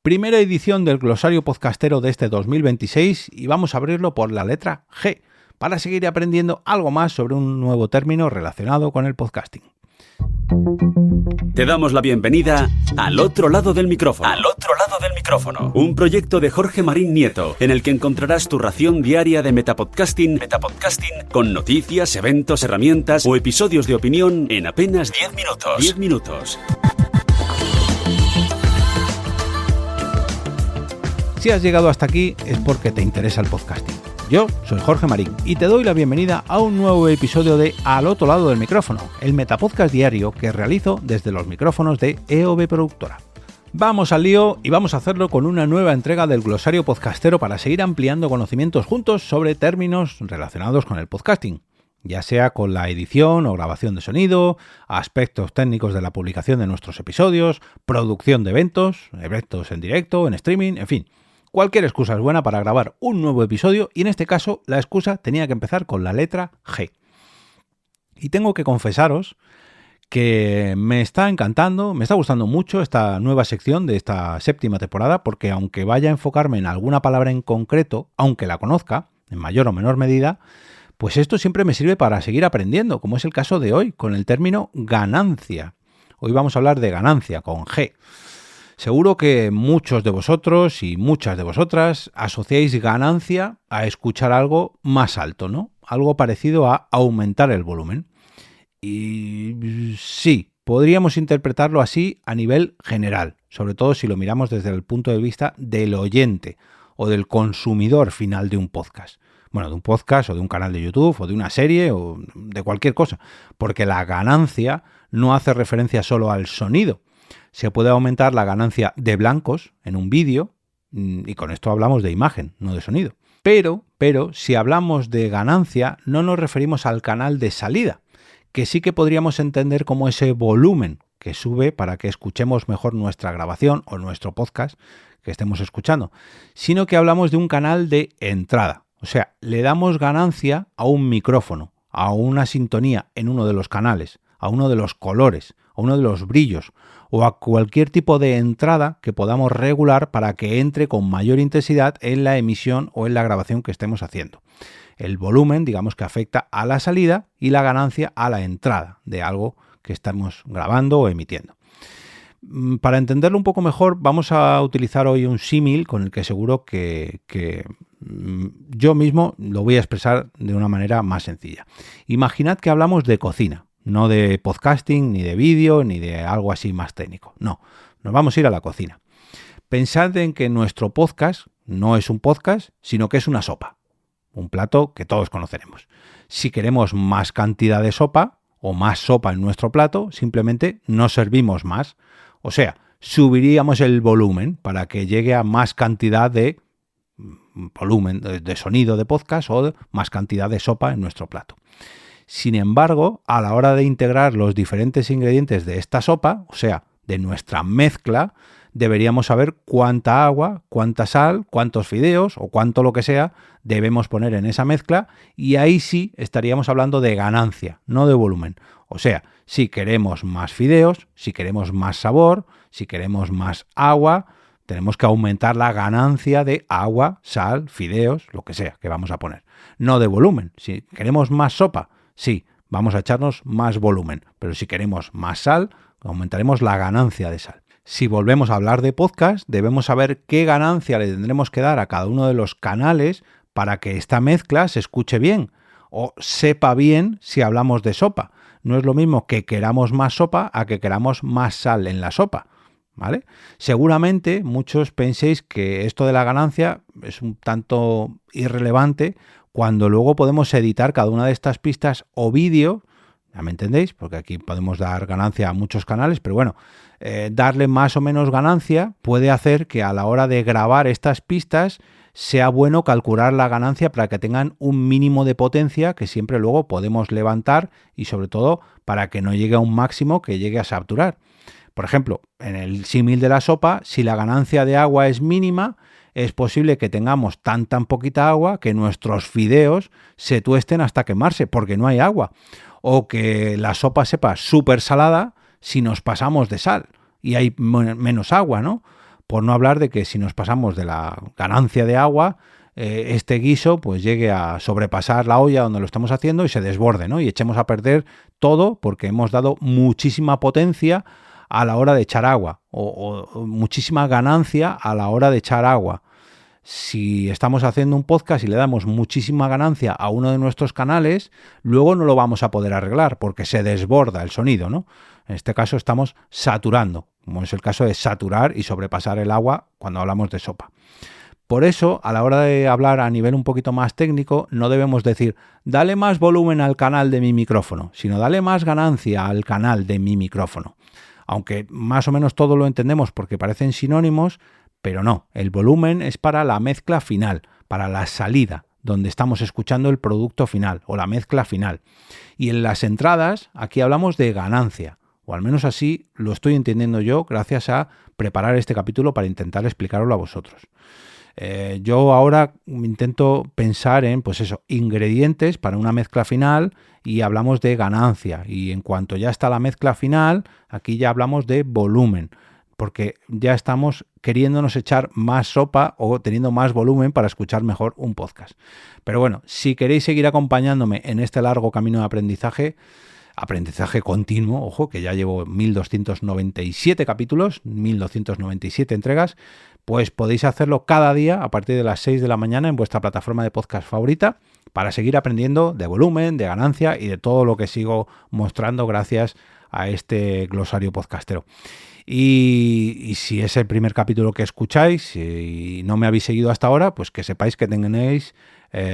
Primera edición del glosario podcastero de este 2026 y vamos a abrirlo por la letra G para seguir aprendiendo algo más sobre un nuevo término relacionado con el podcasting. Te damos la bienvenida al otro lado del micrófono. Al otro lado del micrófono. Un proyecto de Jorge Marín Nieto, en el que encontrarás tu ración diaria de metapodcasting con noticias, eventos, herramientas o episodios de opinión en apenas 10 minutos. 10 minutos. Si has llegado hasta aquí es porque te interesa el podcasting. Yo soy Jorge Marín y te doy la bienvenida a un nuevo episodio de Al otro lado del micrófono, el metapodcast diario que realizo desde los micrófonos de EOB Productora. Vamos al lío y vamos a hacerlo con una nueva entrega del glosario podcastero para seguir ampliando conocimientos juntos sobre términos relacionados con el podcasting, ya sea con la edición o grabación de sonido, aspectos técnicos de la publicación de nuestros episodios, producción de eventos en directo, en streaming, en fin. Cualquier excusa es buena para grabar un nuevo episodio y en este caso la excusa tenía que empezar con la letra G. Y tengo que confesaros que me está encantando, me está gustando mucho esta nueva sección de esta séptima temporada porque aunque vaya a enfocarme en alguna palabra en concreto, aunque la conozca, en mayor o menor medida, pues esto siempre me sirve para seguir aprendiendo, como es el caso de hoy, con el término ganancia. Hoy vamos a hablar de ganancia con G. Seguro que muchos de vosotros y muchas de vosotras asociáis ganancia a escuchar algo más alto, ¿no? Algo parecido a aumentar el volumen. Y sí, podríamos interpretarlo así a nivel general, sobre todo si lo miramos desde el punto de vista del oyente o del consumidor final de un podcast. Bueno, de un podcast o de un canal de YouTube o de una serie o de cualquier cosa, porque la ganancia no hace referencia solo al sonido. Se puede aumentar la ganancia de blancos en un vídeo, y con esto hablamos de imagen, no de sonido. Pero, si hablamos de ganancia, no nos referimos al canal de salida, que sí que podríamos entender como ese volumen que sube para que escuchemos mejor nuestra grabación o nuestro podcast que estemos escuchando, sino que hablamos de un canal de entrada. O sea, le damos ganancia a un micrófono, a una sintonía en uno de los canales, a uno de los colores, a uno de los brillos o a cualquier tipo de entrada que podamos regular para que entre con mayor intensidad en la emisión o en la grabación que estemos haciendo. El volumen, digamos que afecta a la salida y la ganancia a la entrada de algo que estamos grabando o emitiendo. Para entenderlo un poco mejor, vamos a utilizar hoy un símil con el que seguro que yo mismo lo voy a expresar de una manera más sencilla. Imaginad que hablamos de cocina. No de podcasting, ni de vídeo, ni de algo así más técnico. No, nos vamos a ir a la cocina. Pensad en que nuestro podcast no es un podcast, sino que es una sopa. Un plato que todos conoceremos. Si queremos más cantidad de sopa o más sopa en nuestro plato, simplemente no servimos más. O sea, subiríamos el volumen para que llegue a más cantidad de volumen de sonido de podcast o más cantidad de sopa en nuestro plato. Sin embargo, a la hora de integrar los diferentes ingredientes de esta sopa, o sea, de nuestra mezcla, deberíamos saber cuánta agua, cuánta sal, cuántos fideos o cuánto lo que sea debemos poner en esa mezcla y ahí sí estaríamos hablando de ganancia, no de volumen. O sea, si queremos más fideos, si queremos más sabor, si queremos más agua, tenemos que aumentar la ganancia de agua, sal, fideos, lo que sea que vamos a poner. No de volumen. Si queremos más sopa, sí, vamos a echarnos más volumen, pero si queremos más sal, aumentaremos la ganancia de sal. Si volvemos a hablar de podcast, debemos saber qué ganancia le tendremos que dar a cada uno de los canales para que esta mezcla se escuche bien o sepa bien si hablamos de sopa. No es lo mismo que queramos más sopa a que queramos más sal en la sopa, ¿vale? Seguramente muchos penséis que esto de la ganancia es un tanto irrelevante cuando luego podemos editar cada una de estas pistas o vídeo, ya me entendéis, porque aquí podemos dar ganancia a muchos canales, pero bueno, darle más o menos ganancia puede hacer que a la hora de grabar estas pistas sea bueno calcular la ganancia para que tengan un mínimo de potencia que siempre luego podemos levantar y sobre todo para que no llegue a un máximo que llegue a saturar. Por ejemplo, en el símil de la sopa, si la ganancia de agua es mínima, es posible que tengamos tan poquita agua que nuestros fideos se tuesten hasta quemarse porque no hay agua. O que la sopa sepa súper salada si nos pasamos de sal y hay menos agua, ¿no? Por no hablar de que si nos pasamos de la ganancia de agua, este guiso pues llegue a sobrepasar la olla donde lo estamos haciendo y se desborde, ¿no? Y echemos a perder todo porque hemos dado muchísima potencia a la hora de echar agua o muchísima ganancia a la hora de echar agua. Si estamos haciendo un podcast y le damos muchísima ganancia a uno de nuestros canales, luego no lo vamos a poder arreglar porque se desborda el sonido, ¿no? En este caso estamos saturando, como es el caso de saturar y sobrepasar el agua cuando hablamos de sopa. Por eso, a la hora de hablar a nivel un poquito más técnico, no debemos decir dale más volumen al canal de mi micrófono, sino dale más ganancia al canal de mi micrófono. Aunque más o menos todo lo entendemos porque parecen sinónimos, pero no, el volumen es para la mezcla final, para la salida, donde estamos escuchando el producto final o la mezcla final. Y en las entradas, aquí hablamos de ganancia, o al menos así lo estoy entendiendo yo gracias a preparar este capítulo para intentar explicarlo a vosotros. Yo ahora intento pensar en, pues eso, ingredientes para una mezcla final y hablamos de ganancia. Y en cuanto ya está la mezcla final, aquí ya hablamos de volumen, porque ya estamos queriéndonos echar más sopa o teniendo más volumen para escuchar mejor un podcast. Pero bueno, si queréis seguir acompañándome en este largo camino de aprendizaje continuo, ojo, que ya llevo 1297 capítulos, 1297 entregas, pues podéis hacerlo cada día a partir de las 6 de la mañana en vuestra plataforma de podcast favorita para seguir aprendiendo de volumen, de ganancia y de todo lo que sigo mostrando gracias a este glosario podcastero. Y si es el primer capítulo que escucháis y no me habéis seguido hasta ahora, pues que sepáis que tenéis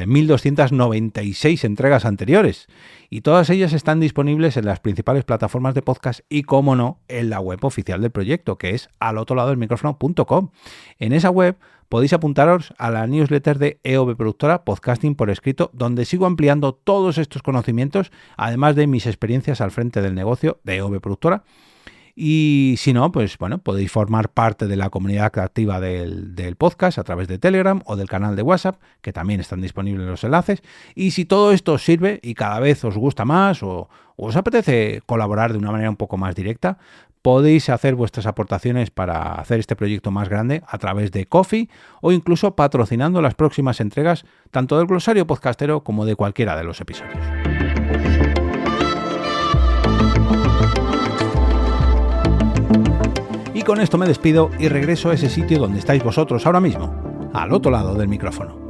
1296 entregas anteriores y todas ellas están disponibles en las principales plataformas de podcast y, como no, en la web oficial del proyecto, que es alotroladodelmicrófono.com. En esa web podéis apuntaros a la newsletter de EOB Productora Podcasting por escrito, donde sigo ampliando todos estos conocimientos, además de mis experiencias al frente del negocio de EOB Productora. Y si no, pues bueno, podéis formar parte de la comunidad activa del podcast a través de Telegram o del canal de WhatsApp, que también están disponibles los enlaces. Y si todo esto os sirve y cada vez os gusta más o os apetece colaborar de una manera un poco más directa, podéis hacer vuestras aportaciones para hacer este proyecto más grande a través de Ko-fi o incluso patrocinando las próximas entregas tanto del glosario podcastero como de cualquiera de los episodios. Y con esto me despido y regreso a ese sitio donde estáis vosotros ahora mismo, al otro lado del micrófono.